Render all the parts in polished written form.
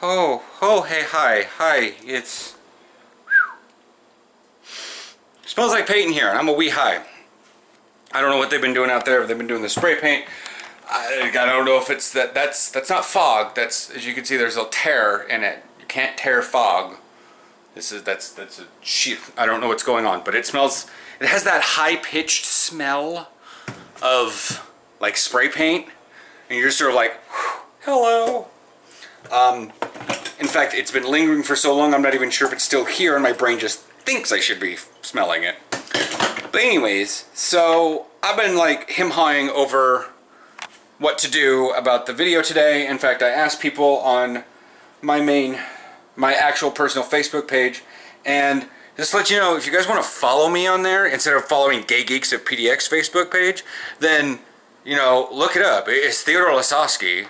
Oh, hey, hi, it's... Smells like paint in here, and I'm a wee high. I don't know what they've been doing out there. They've been doing the spray paint. I don't know if it's that's not fog. That's, as you can see, there's a tear in it. You can't tear fog. That's a sheet. I don't know what's going on, but it smells, it has that high-pitched smell of like spray paint, and you're just sort of like, hello. In fact, it's been lingering for so long, I'm not even sure if it's still here, and my brain just thinks I should be smelling it. But anyways, so I've been like him-hawing over what to do about the video today. In fact, I asked people on my actual personal Facebook page, and just to let you know, if you guys want to follow me on there instead of following Gay Geeks of PDX Facebook page, then, you know, look it up. It's Theodore Lasowski.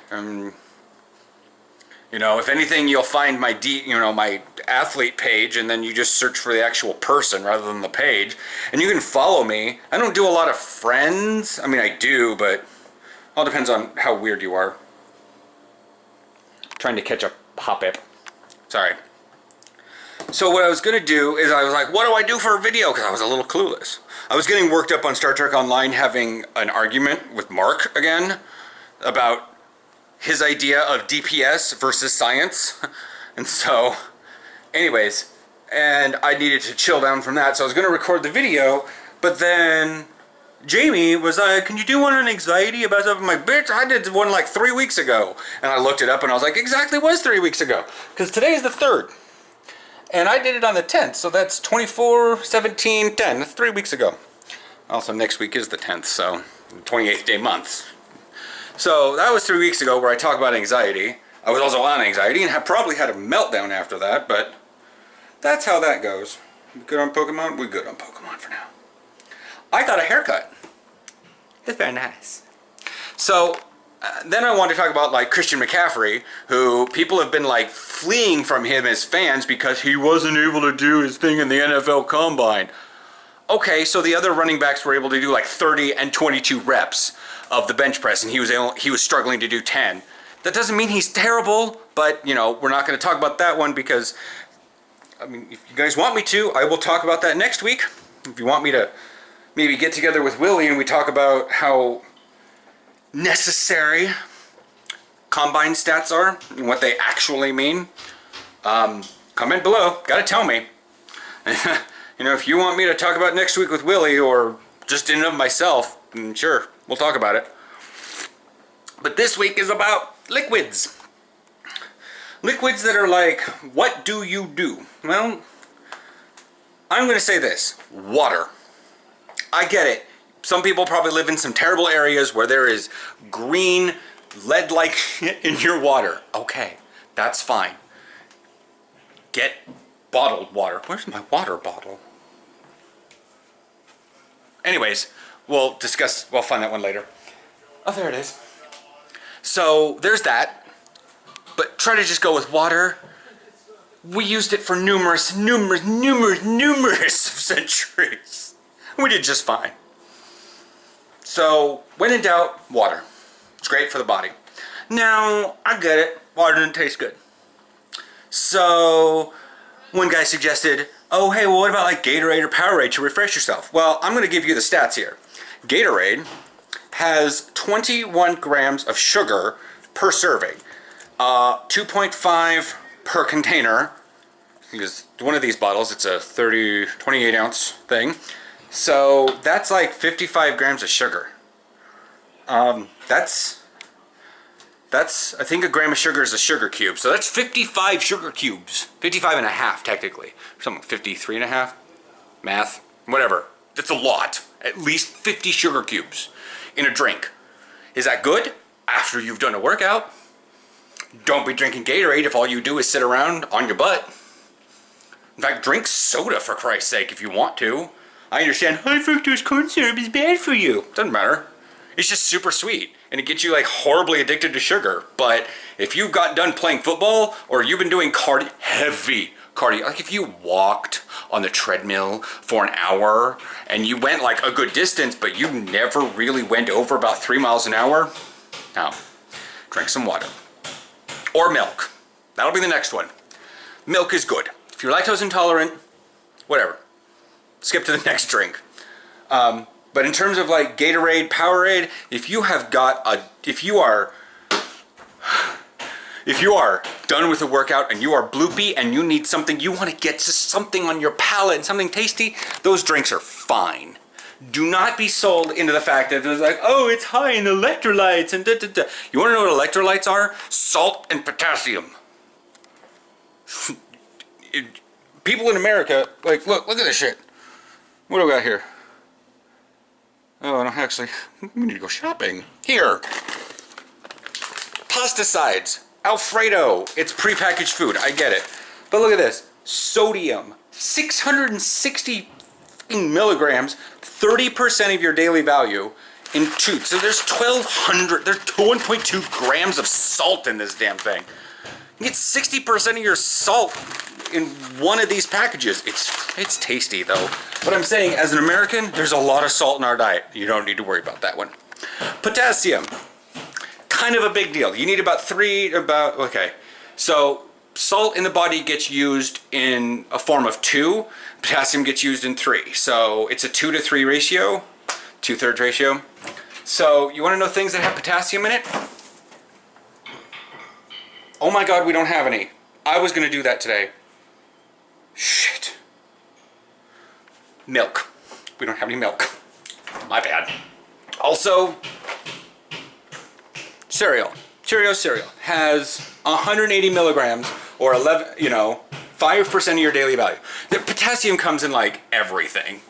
You know, if anything, you'll find my my athlete page, and then you just search for the actual person rather than the page, and you can follow me. I don't do a lot of friends. I mean, I do, but it all depends on how weird you are. Trying to catch a hop-up. Sorry. So what I was going to do is I was like, what do I do for a video? Because I was a little clueless. I was getting worked up on Star Trek Online, having an argument with Mark again about his idea of DPS versus science. And so, anyways, and I needed to chill down from that, so I was going to record the video, but then Jamie was like, can you do one on anxiety about something? I'm like, bitch, I did one like 3 weeks ago. And I looked it up and I was like, exactly was 3 weeks ago. Because today is the 3rd. And I did it on the 10th, so that's 24, 17, 10. That's 3 weeks ago. Also, next week is the 10th, so 28th day month. So that was 3 weeks ago where I talked about anxiety. I was also on anxiety and probably had a meltdown after that, but that's how that goes. We good on Pokemon? We're good on Pokemon for now. I got a haircut. It's very nice. So then I wanted to talk about like Christian McCaffrey, who people have been like fleeing from him as fans because he wasn't able to do his thing in the NFL Combine. Okay, so the other running backs were able to do like 30 and 22 reps of the bench press, and he was struggling to do 10. That doesn't mean he's terrible, but you know, we're not going to talk about that one because, I mean, if you guys want me to, I will talk about that next week. If you want me to maybe get together with Willie and we talk about how necessary combine stats are and what they actually mean, comment below. Gotta tell me. You know, if you want me to talk about next week with Willie or just in and of myself, then sure, we'll talk about it. But this week is about liquids. Liquids that are like, what do you do? Well, I'm going to say this. Water. I get it. Some people probably live in some terrible areas where there is green lead-like in your water. Okay, that's fine. Get bottled water. Where's my water bottle? Anyways, we'll find that one later. Oh, there it is. So, there's that. But try to just go with water. We used it for numerous centuries. We did just fine. So, when in doubt, water. It's great for the body. Now, I get it. Water doesn't taste good. So, one guy suggested, oh, hey, well, what about like Gatorade or Powerade to refresh yourself? Well, I'm going to give you the stats here. Gatorade has 21 grams of sugar per serving. 2.5 per container. Because one of these bottles, it's a 28 ounce thing. So that's like 55 grams of sugar. That's I think a gram of sugar is a sugar cube. So that's 55 sugar cubes. 55 and a half, technically. Something 53 and a half. Math. Whatever. That's a lot. At least 50 sugar cubes in a drink. Is that good? After you've done a workout. Don't be drinking Gatorade if all you do is sit around on your butt. In fact, drink soda for Christ's sake if you want to. I understand high fructose corn syrup is bad for you. Doesn't matter. It's just super sweet. And it gets you like horribly addicted to sugar. But if you got done playing football or you've been doing heavy cardio, like if you walked on the treadmill for an hour and you went like a good distance, but you never really went over about 3 miles an hour, now drink some water. Or milk. That'll be the next one. Milk is good. If you're lactose intolerant, whatever. Skip to the next drink. But in terms of like Gatorade, Powerade, if you are done with a workout and you are bloopy and you need something, you want to get just something on your palate and something tasty, those drinks are fine. Do not be sold into the fact that it's like, oh, it's high in electrolytes and da-da-da. You want to know what electrolytes are? Salt and potassium. People in America, like, look at this shit. What do we got here? Oh, no, actually, we need to go shopping. Here. Pesticides. Alfredo. It's prepackaged food. I get it. But look at this. Sodium. 660 milligrams. 30% of your daily value in two. So there's 1,200. There's 1.2 grams of salt in this damn thing. You get 60% of your salt in one of these packages. It's tasty though. But I'm saying, as an American, there's a lot of salt in our diet. You don't need to worry about that one. Potassium. Kind of a big deal. You need okay. So salt in the body gets used in a form of 2. Potassium gets used in 3. So it's a 2 to 3 ratio. 2/3 ratio. So you want to know things that have potassium in it? Oh my god, we don't have any. I was going to do that today. Shit. Milk. We don't have any milk. My bad. Also, cereal. Cheerio cereal has 180 milligrams or 5% of your daily value. The potassium comes in like everything.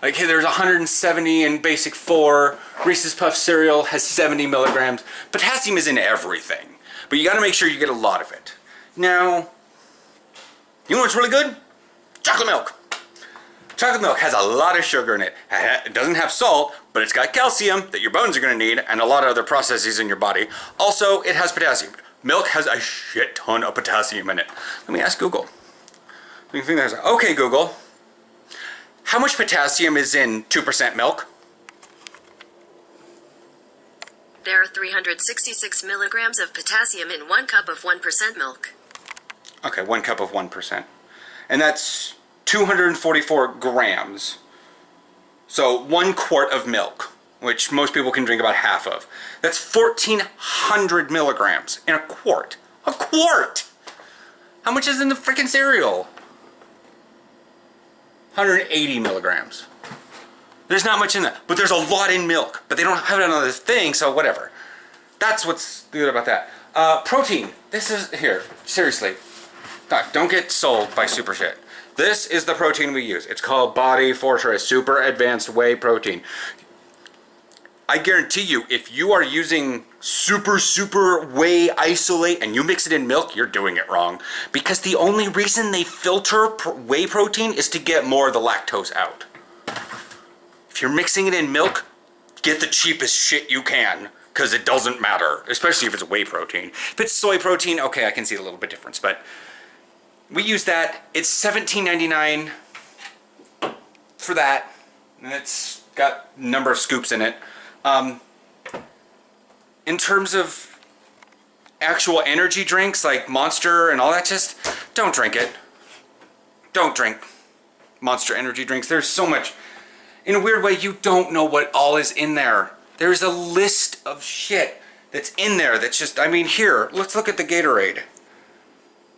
Like there's 170 in basic 4. Reese's Puff cereal has 70 milligrams. Potassium is in everything. But you got to make sure you get a lot of it. Now, you know what's really good? Chocolate milk. Chocolate milk has a lot of sugar in it. It doesn't have salt, but it's got calcium that your bones are going to need and a lot of other processes in your body. Also, it has potassium. Milk has a shit ton of potassium in it. Let me ask Google. Okay, Google. How much potassium is in 2% milk? There are 366 milligrams of potassium in 1 cup of 1% milk. Okay, 1 cup of 1%. And that's 244 grams. So 1 quart of milk, which most people can drink about half of. That's 1,400 milligrams in a quart. A quart! How much is in the freaking cereal? 180 milligrams. There's not much in that, but there's a lot in milk. But they don't have it on other thing, so whatever. That's what's good about that. Protein. This is, here, seriously. Don't get sold by super shit. This is the protein we use. It's called Body Fortress Super Advanced Whey Protein. I guarantee you, if you are using super whey isolate and you mix it in milk, you're doing it wrong. Because the only reason they filter whey protein is to get more of the lactose out. If you're mixing it in milk, get the cheapest shit you can, because it doesn't matter, especially if it's whey protein. If it's soy protein, okay, I can see a little bit difference, but we use that. It's $17.99 for that, and it's got a number of scoops in it. In terms of actual energy drinks like Monster and all that, just don't drink it. Don't drink Monster energy drinks. There's so much. In a weird way, you don't know what all is in there. There's a list of shit that's in there that's just, I mean, here, let's look at the Gatorade.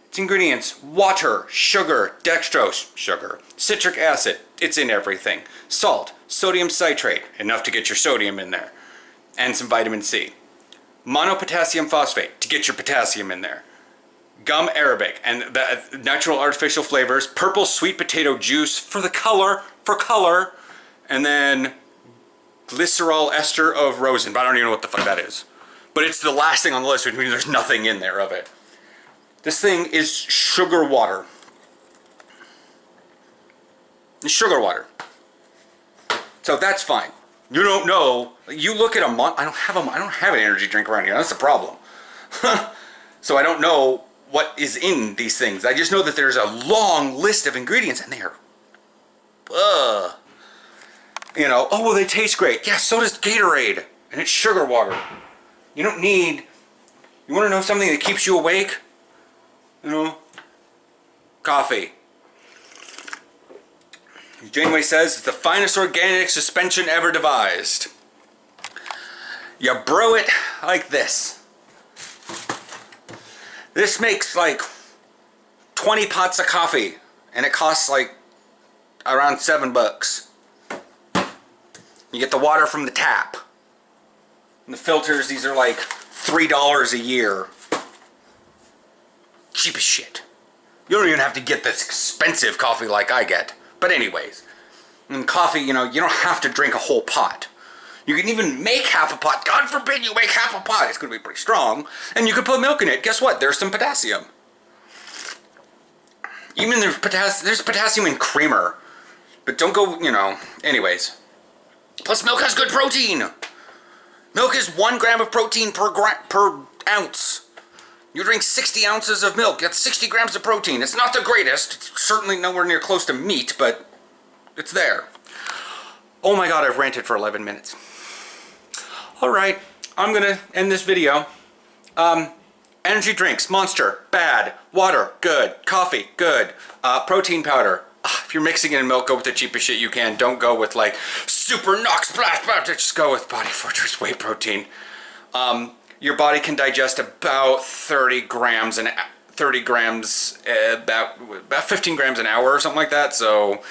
Its ingredients: water, sugar, dextrose, sugar, citric acid, it's in everything. Salt, sodium citrate, enough to get your sodium in there. And some vitamin C. Monopotassium phosphate, to get your potassium in there. Gum arabic, and the natural artificial flavors. Purple sweet potato juice for the color, and then glycerol ester of rosin, but I don't even know what the fuck that is. But it's the last thing on the list, which means there's nothing in there of it. This thing is sugar water. It's sugar water. So that's fine. You don't know. You look at I don't have an energy drink around here. That's the problem. So I don't know what is in these things. I just know that there's a long list of ingredients in there. You know, oh, well, they taste great. Yeah, so does Gatorade. And it's sugar water. You don't need... You want to know something that keeps you awake? You know? Coffee. Janeway says, it's the finest organic suspension ever devised. You brew it like this. This makes like 20 pots of coffee, and it costs like around $7. You get the water from the tap. And the filters, these are like $3 a year. Cheap as shit. You don't even have to get this expensive coffee like I get. But anyways, in coffee, you know, you don't have to drink a whole pot. You can even make half a pot. God forbid you make half a pot. It's going to be pretty strong. And you can put milk in it. Guess what? There's some potassium. Even there's potassium in creamer. But don't go, you know, anyways. Plus milk has good protein. Milk is 1 gram of protein per ounce. You drink 60 ounces of milk. That's 60 grams of protein. It's not the greatest. It's certainly nowhere near close to meat, but it's there. Oh my god, I've ranted for 11 minutes. Alright, I'm gonna end this video. Energy drinks, Monster, bad. Water, good. Coffee, good. Protein powder. If you're mixing it in milk, go with the cheapest shit you can. Don't go with like Super Knox Splash. Just go with Body Fortress Whey Protein. Your body can digest about 30 grams, about 15 grams an hour or something like that. So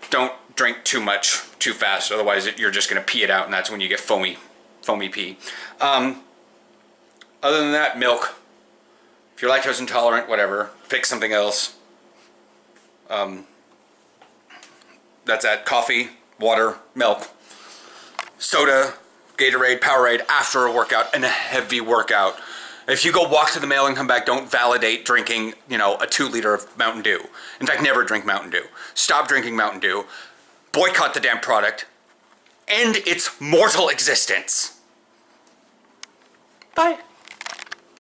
don't drink too much too fast. Otherwise, you're just going to pee it out, and that's when you get foamy pee. Other than that, milk. If you're lactose intolerant, whatever. Fix something else. That's that. Coffee, water, milk, soda, Gatorade, Powerade after a workout and a heavy workout. If you go walk to the mail and come back, don't validate drinking, you know, a 2 liter of Mountain Dew. In fact, never drink Mountain Dew. Stop drinking Mountain Dew. Boycott the damn product. End its mortal existence. Bye.